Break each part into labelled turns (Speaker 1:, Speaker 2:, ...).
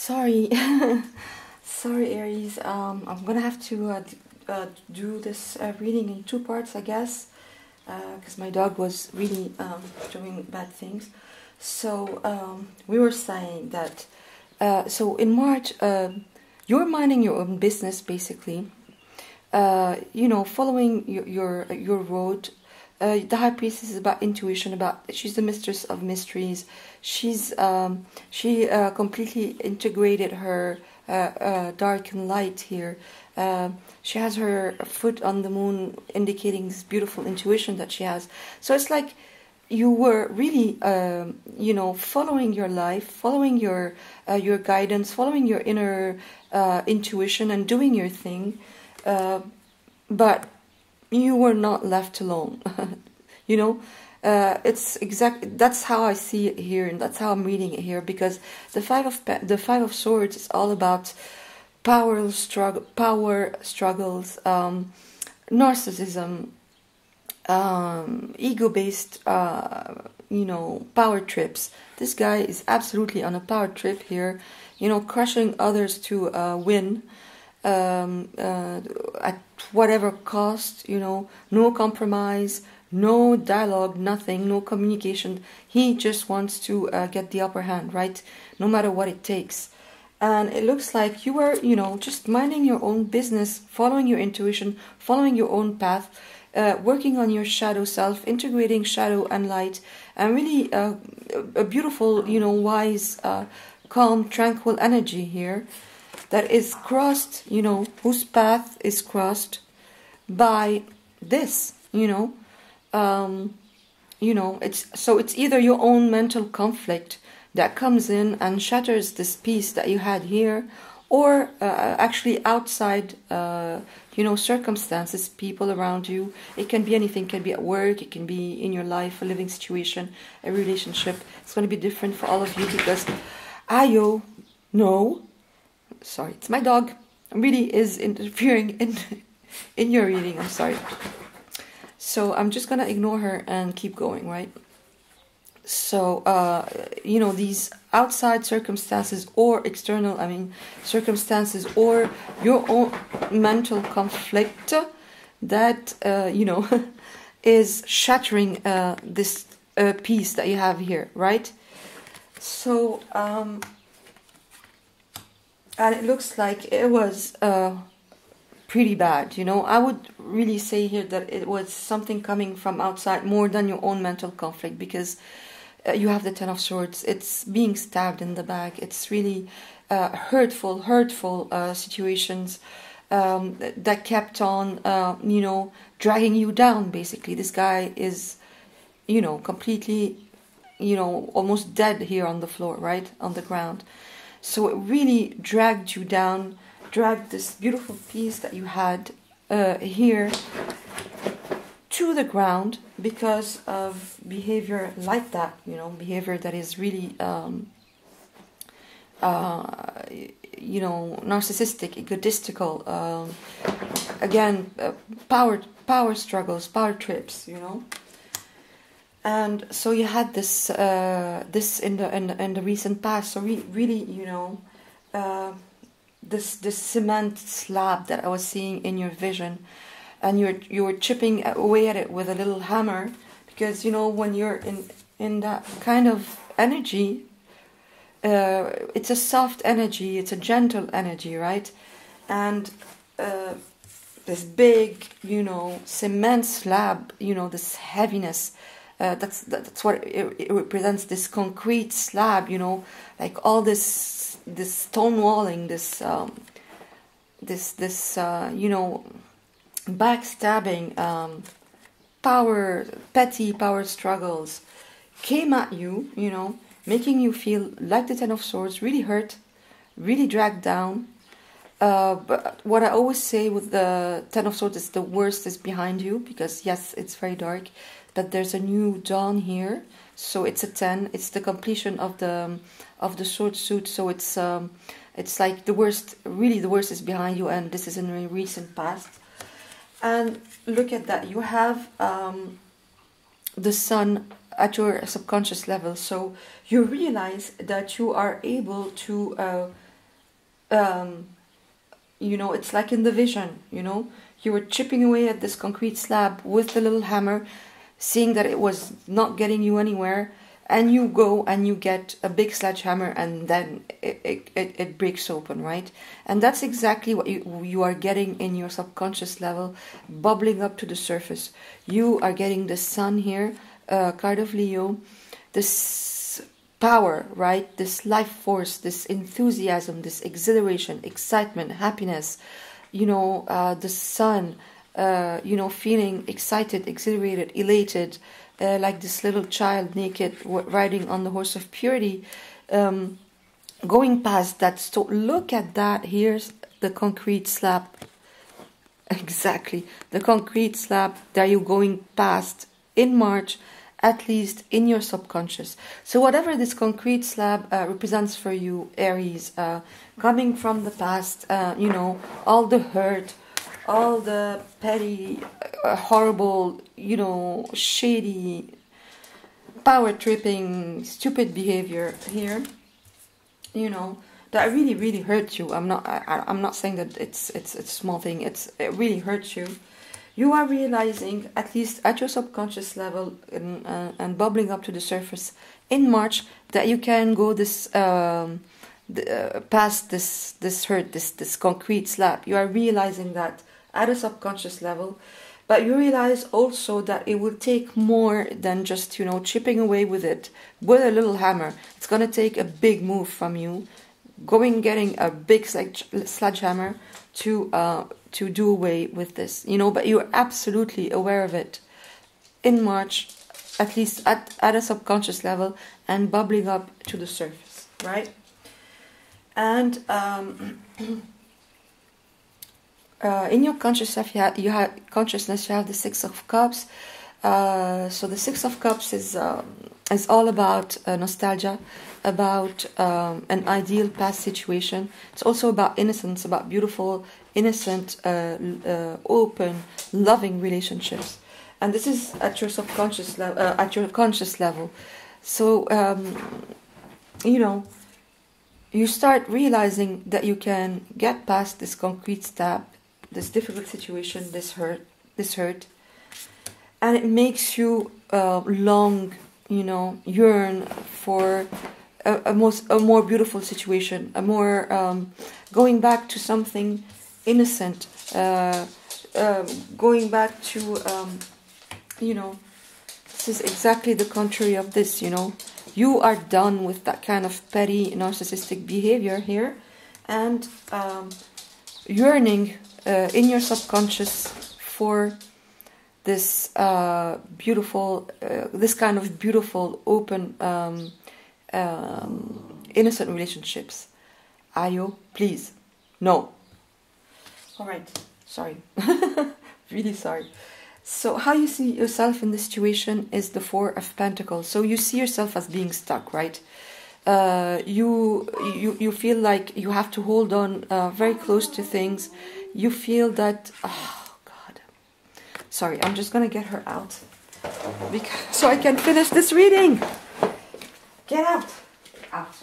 Speaker 1: Sorry, sorry, Aries. I'm gonna have to do this reading in two parts, I guess, because my dog was really doing bad things. So we were saying that. So in March, you're minding your own business, basically. Following your road. The High Priestess is about intuition. She's the mistress of mysteries. She completely integrated her dark and light here. She has her foot on the moon, indicating this beautiful intuition that she has. So it's like you were really, following your life, following your guidance, following your inner intuition, and doing your thing. But you were not left alone. That's how I see it here, and that's how I'm reading it here, because the five of swords is all about power struggles, narcissism, ego-based power trips. This guy is absolutely on a power trip here, crushing others to win, at whatever cost, no compromise, no dialogue, nothing, no communication. He just wants to get the upper hand, right? No matter what it takes. And it looks like you were, just minding your own business, following your intuition, following your own path, working on your shadow self, integrating shadow and light, and really a beautiful, wise, calm, tranquil energy here that is crossed, whose path is crossed by this, it's either your own mental conflict that comes in and shatters this peace that you had here, or actually outside, circumstances, people around you. It can be anything. It can be at work. It can be in your life, a living situation, a relationship. It's going to be different for all of you because sorry, it's my dog. Really is interfering in your reading. I'm sorry. So I'm just gonna ignore her and keep going, right? So these outside circumstances or external, circumstances or your own mental conflict that is shattering this piece that you have here, right? So and it looks like it was pretty bad, I would really say here that it was something coming from outside more than your own mental conflict, because you have the Ten of Swords. It's being stabbed in the back. It's really hurtful situations that kept on, dragging you down, basically. This guy is, completely, almost dead here on the floor, right? On the ground. So it really dragged you down, dragged this beautiful piece that you had here to the ground because of behavior like that, behavior that is really, narcissistic, egotistical, again, power struggles, power trips, And so you had this this in the recent past. So really, this cement slab that I was seeing in your vision, and you were chipping away at it with a little hammer, because when you're in that kind of energy, it's a soft energy, it's a gentle energy, right? And this big, cement slab, this heaviness. That's what it represents. This concrete slab, like all this stone walling, this backstabbing, petty power struggles came at you, making you feel like the Ten of Swords, really hurt, really dragged down. But what I always say with the Ten of Swords is the worst is behind you, because yes, it's very dark, but there's a new dawn here. So it's a 10. It's the completion of the sword suit. So it's like the worst. Really, the worst is behind you, and this is in the recent past. And look at that. You have the sun at your subconscious level. So you realize that you are able to um, you know, it's like in the vision, you know, you were chipping away at this concrete slab with the little hammer, seeing that it was not getting you anywhere, and you go and you get a big sledgehammer, and then it breaks open, right? And that's exactly what you are getting in your subconscious level, bubbling up to the surface. You are getting the sun here, card of Leo, this power, right? This life force, this enthusiasm, this exhilaration, excitement, happiness, you know, the sun, you know, feeling excited, exhilarated, elated, like this little child naked riding on the horse of purity, going past that. So look at that. Here's the concrete slab. Exactly. The concrete slab that you're going past in March, at least in your subconscious. So whatever this concrete slab represents for you, Aries, coming from the past, you know, all the hurt, all the petty, horrible, you know, shady, power-tripping, stupid behavior here, you know, that really, really hurt you. I'm not saying that it's a small thing. It really hurts you. You are realizing, at least at your subconscious level, and bubbling up to the surface in March, that you can go this past this hurt, this concrete slab. You are realizing that at a subconscious level, but you realize also that it will take more than just, you know, chipping away with it with a little hammer. It's going to take a big move from you, getting a big sledgehammer to do away with this, you know. But you're absolutely aware of it in March, at least at a subconscious level, and bubbling up to the surface, right? And in your consciousness, you have the Six of Cups. So the Six of Cups is all about nostalgia, about an ideal past situation. It's also about innocence, about beautiful, innocent, open, loving relationships. And this is at your subconscious level, at your conscious level. So you know, you start realizing that you can get past this concrete stab, this difficult situation, this hurt, and it makes you long, you know, yearn for a more beautiful situation, a more going back to something innocent, going back to, you know, this is exactly the contrary of this, you know. You are done with that kind of petty narcissistic behavior here, and yearning in your subconscious for this beautiful, this kind of beautiful, open, innocent relationships. Ayo, please. No. All right. Sorry. Really sorry. So how you see yourself in this situation is the Four of Pentacles. So you see yourself as being stuck, right? You feel like you have to hold on very close to things. You feel that, oh God. Sorry, I'm just gonna get her out so I can finish this reading. Get out. Out.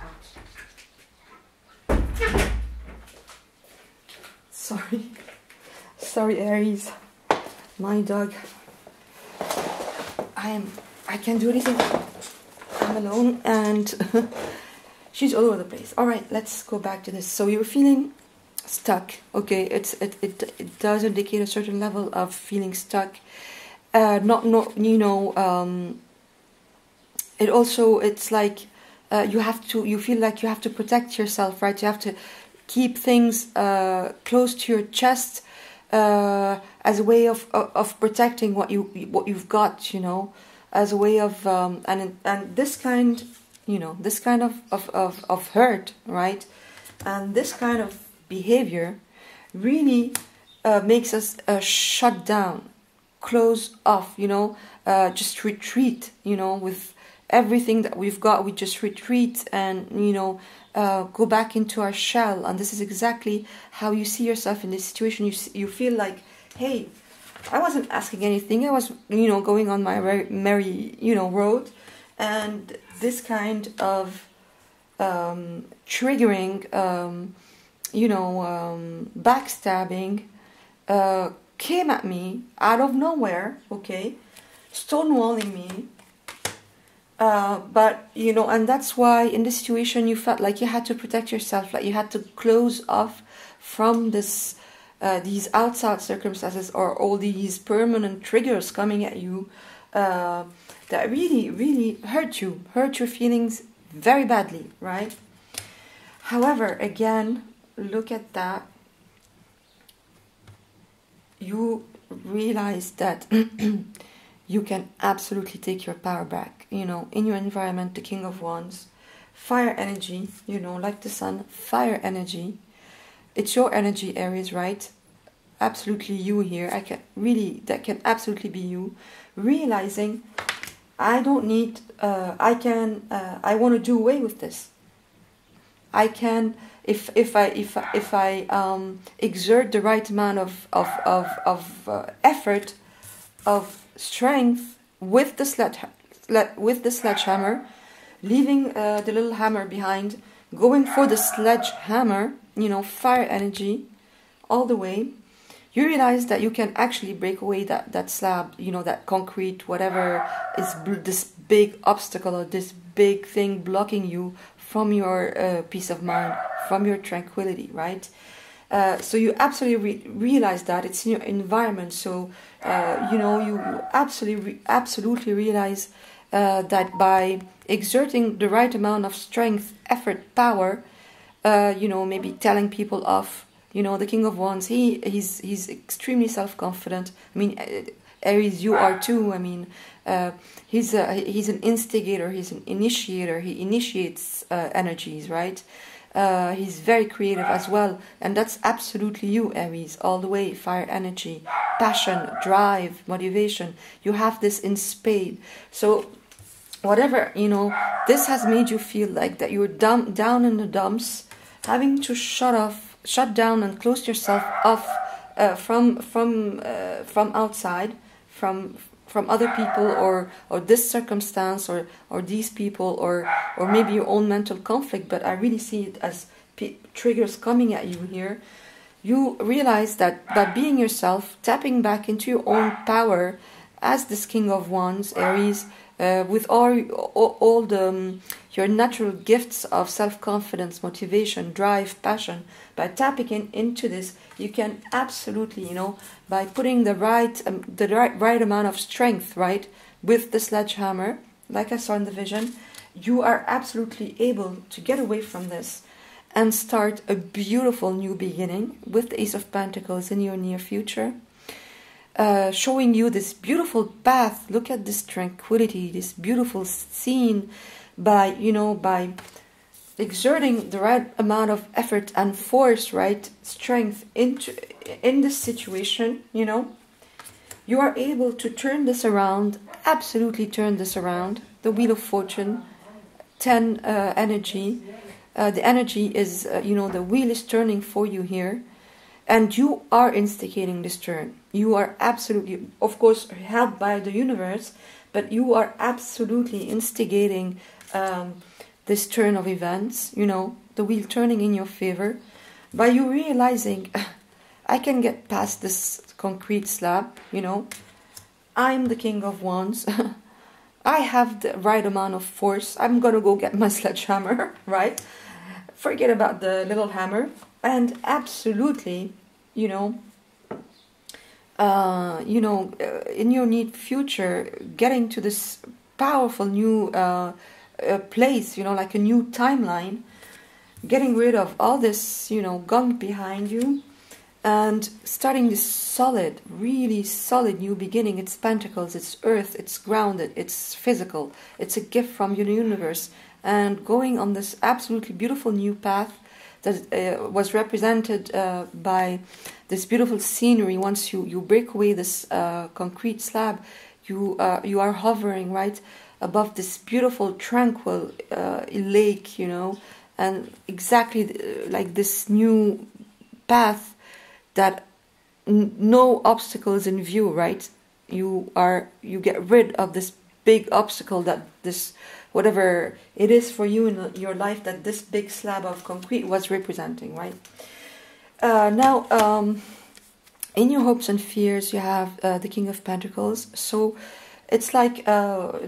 Speaker 1: Out. Sorry. Sorry, Aries. My dog. I can't do anything. I'm alone and she's all over the place. All right, let's go back to this. So you're feeling stuck. Okay, it does indicate a certain level of feeling stuck. It also, it's like you feel like you have to protect yourself, right? You have to keep things close to your chest as a way of protecting what you've got, you know, as a way of and this kind, you know, this kind of hurt, right? And this kind of behavior really makes us shut down, close off, you know, just retreat, you know, with everything that we've got. We just retreat and, you know, go back into our shell. And this is exactly how you see yourself in this situation. You feel like, hey, I wasn't asking anything. I was, you know, going on my merry, you know, road. And this kind of triggering, backstabbing, came at me out of nowhere, okay, stonewalling me. But, and that's why in this situation you felt like you had to protect yourself, like you had to close off from these outside circumstances or all these permanent triggers coming at you that really, really hurt your feelings very badly, right? However, again, look at that. You realize that you can absolutely take your power back. In your environment, the King of Wands, fire energy, like the sun, fire energy. It's your energy, Aries, right? Absolutely you here. That can absolutely be you. Realizing, I don't need, I want to do away with this. I can, if I exert the right amount of effort, of strength with the sledgehammer, leaving the little hammer behind, going for the sledgehammer, fire energy, all the way, you realize that you can actually break away that slab, that concrete, whatever is this big obstacle or this big thing blocking you from your peace of mind, from your tranquility, right? So you absolutely realize that it's in your environment. So you absolutely realize that by exerting the right amount of strength, effort, power, maybe telling people off. The King of Wands, he's extremely self-confident. I mean, Aries, you are too. I mean, he's an instigator. He's an initiator. He initiates energies, right? He's very creative as well, and that's absolutely you, Aries, all the way. Fire energy, passion, drive, motivation. You have this in spade. So whatever, this has made you feel like that you're down in the dumps, having to shut down and close yourself off from outside, from other people or this circumstance or these people or maybe your own mental conflict. But I really see it as triggers coming at you here. You realize that by being yourself, tapping back into your own power as this King of Wands, Aries, with all the your natural gifts of self-confidence, motivation, drive, passion, by tapping into this, you can absolutely, by putting the right amount of strength, right, with the sledgehammer, like I saw in the vision, you are absolutely able to get away from this and start a beautiful new beginning with the Ace of Pentacles in your near future. Showing you this beautiful path. Look at this tranquility, this beautiful scene, by exerting the right amount of effort and force, right, strength in this situation. You are able to turn this around, absolutely turn this around. The Wheel of Fortune, 10 energy. The energy is, the wheel is turning for you here. And you are instigating this turn. You are absolutely, of course, helped by the universe, but you are absolutely instigating this turn of events, the wheel turning in your favor, by you realizing, I can get past this concrete slab, I'm the King of Wands. I have the right amount of force. I'm going to go get my sledgehammer, right? Forget about the little hammer. And absolutely, in your near future, getting to this powerful new place, like a new timeline, getting rid of all this, gunk behind you, and starting this solid, really solid new beginning. It's pentacles, it's earth, it's grounded, it's physical, it's a gift from the universe, and going on this absolutely beautiful new path that was represented by this beautiful scenery. Once you break away this concrete slab, you are hovering right above this beautiful, tranquil lake, and exactly like this new path that no obstacle is in view, right? You get rid of this big obstacle that this whatever it is for you in your life that this big slab of concrete was representing, right? Now, in your hopes and fears, you have the King of Pentacles. So it's like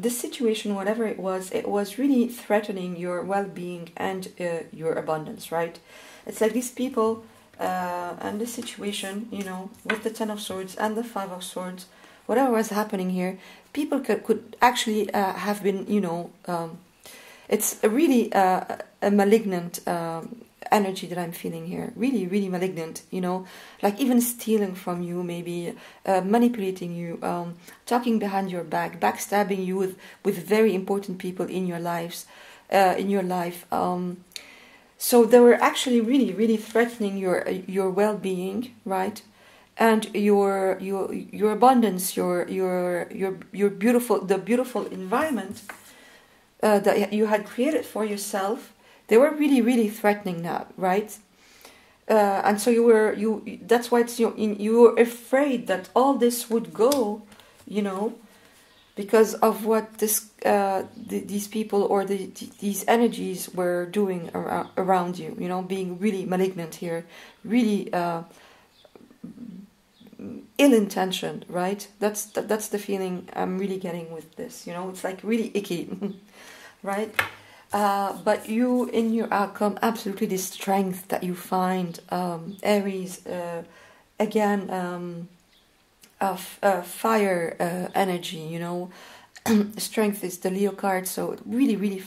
Speaker 1: this situation, whatever it was really threatening your well-being and your abundance, right? It's like these people and this situation, you know, with the Ten of Swords and the Five of Swords, whatever was happening here, people could actually have been, you know, it's a really a malignant energy that I'm feeling here. Really, really malignant, you know, like even stealing from you, maybe manipulating you, talking behind your back, backstabbing you with very important people in your lives, in your life. So they were actually really, really threatening your well-being, right? And your abundance, your beautiful, the beautiful environment that you had created for yourself. They were really, really threatening that, right? And so that's why you were afraid that all this would go, you know, because of what these people or these energies were doing around you, you know, being really malignant here, really ill-intentioned, right? That's the feeling I'm really getting with this, you know. It's like really icky, right? But you, in your outcome, absolutely the strength that you find, Aries, again, of fire energy, you know. Strength is the Leo card, so really, really,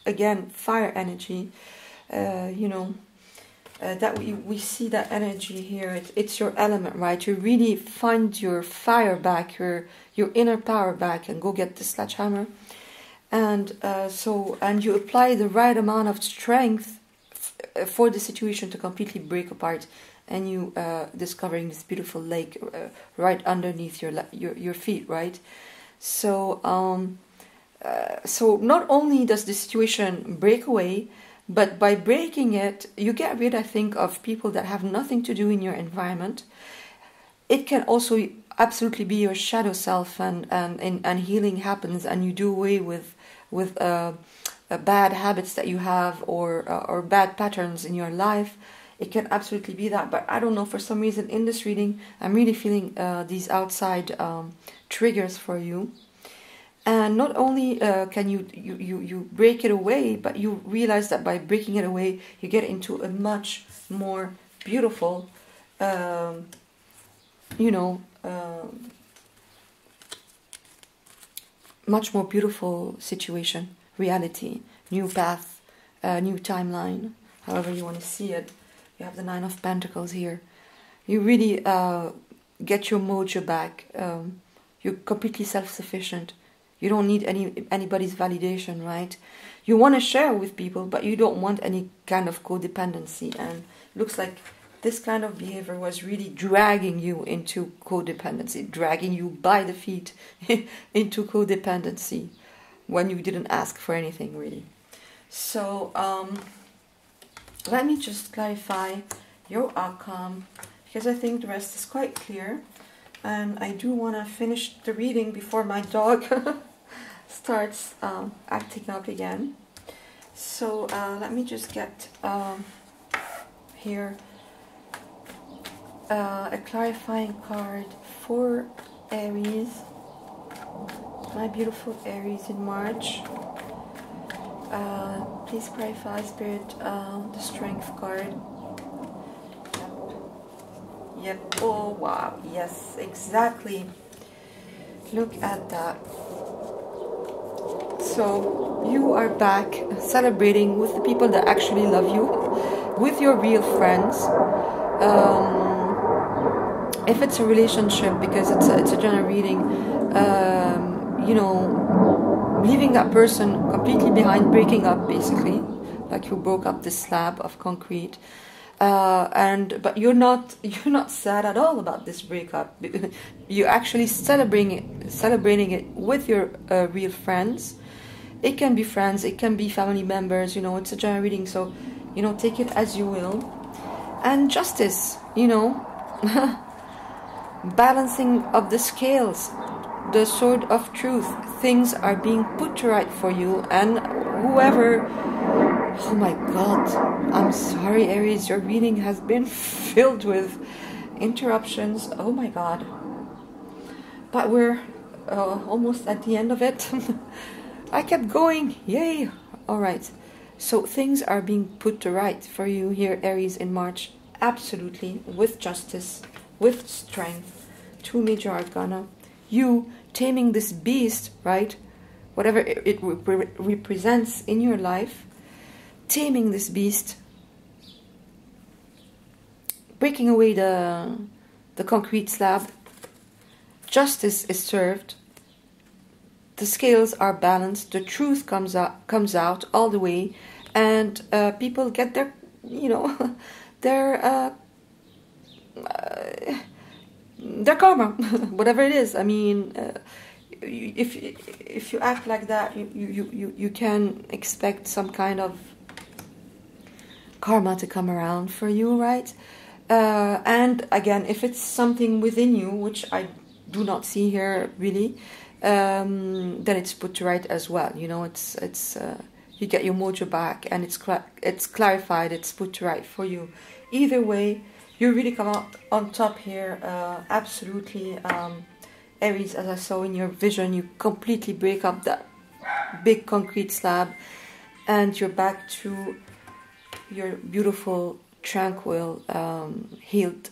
Speaker 1: again, fire energy, you know. That we see that energy here. It's your element, right? You really find your fire back, your inner power back, and go get the sledgehammer. And and you apply the right amount of strength for the situation to completely break apart, and you discovering this beautiful lake right underneath your feet, right? So so not only does the situation break away, but by breaking it, you get rid, I think, of people that have nothing to do in your environment. It can also absolutely be your shadow self, and healing happens, and you do away with bad habits that you have or bad patterns in your life. It can absolutely be that. But I don't know, for some reason in this reading, I'm really feeling these outside triggers for you. And not only can you break it away, but you realize that by breaking it away, you get into a much more beautiful, you know, much more beautiful situation, reality, new path, new timeline, however you want to see it. You have the Nine of Pentacles here. You really get your mojo back. You're completely self-sufficient. You don't need anybody's validation, right? You want to share with people, but you don't want any kind of codependency. And looks like this kind of behavior was really dragging you into codependency, dragging you by the feet into codependency when you didn't ask for anything, really. So let me just clarify your outcome, because I think the rest is quite clear. And I do want to finish the reading before my dog starts acting up again. So let me just get here a clarifying card for Aries, my beautiful Aries in March. Please clarify, Spirit, the Strength card. Yep. Oh wow, yes, exactly. Look at that. So you are back celebrating with the people that actually love you, with your real friends. If it's a relationship, because it's a general reading, you know, leaving that person completely behind, breaking up, basically, like you broke up this slab of concrete. But you're not sad at all about this breakup. You're actually celebrating it with your real friends. It can be friends, it can be family members. You know, it's a general reading, so you know, take it as you will. And justice, you know, balancing of the scales. the sword of truth. Things are being put to right for you, and whoever... Oh my God, I'm sorry, Aries, your reading has been filled with interruptions. Oh my God. But we're almost at the end of it. I kept going, yay. All right, so things are being put to right for you here, Aries, in March. Absolutely, with justice, with strength. 2 major arcana. You taming this beast, right? Whatever it represents in your life. Taming this beast. Breaking away the concrete slab. Justice is served. The scales are balanced. The truth comes out all the way, and people get their, you know, their karma, whatever it is. I mean, if you act like that, you can expect some kind of karma to come around for you, right? And again, if it's something within you, which I do not see here really, then it's put to right as well. You know, it's you get your mojo back, and it's clarified. It's put to right for you. Either way, you really come out on top here. Absolutely, Aries, as I saw in your vision, you completely break up that big concrete slab, and you're back to your beautiful, tranquil, healed,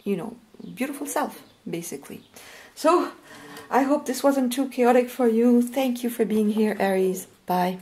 Speaker 1: you know, beautiful self, basically. So I hope this wasn't too chaotic for you. Thank you for being here, Aries. Bye.